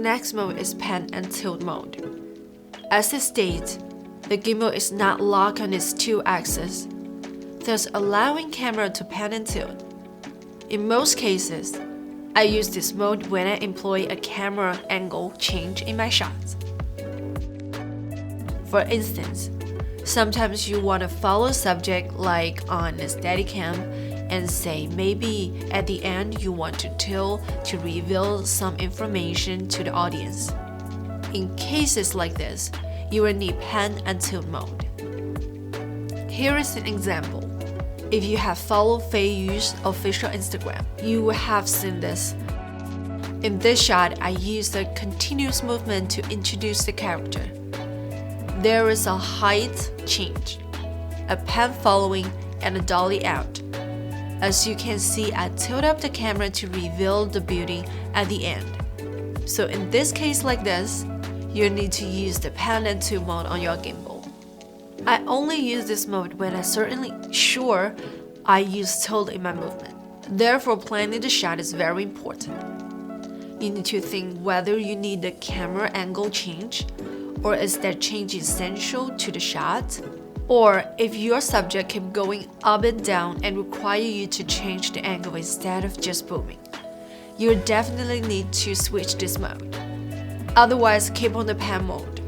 next mode is pan and tilt mode. As it states, the gimbal is not locked on its two axes, thus allowing camera to pan and tilt. In most cases, I use this mode when I employ a camera angle change in my shots. For instance, sometimes you want to follow a subject like on a Steadicam and say maybe at the end you want to tilt to reveal some information to the audience. In cases like this, you will need pan and tilt mode. Here is an example. If you have followed Fei Yu's official Instagram, you will have seen this. In this shot, I used a continuous movement to introduce the character. There is a height change, a pan following, and a dolly out. As you can see, I tilt up the camera to reveal the beauty at the end. So in this case like this, you need to use the pan and tilt mode on your gimbal. I only use this mode when I'm certainly sure I use tilt in my movement. Therefore, planning the shot is very important. You need to think whether you need the camera angle change, or is that change essential to the shot? Or if your subject keeps going up and down and require you to change the angle instead of just booming, you definitely need to switch this mode. Otherwise, keep on the pan mode.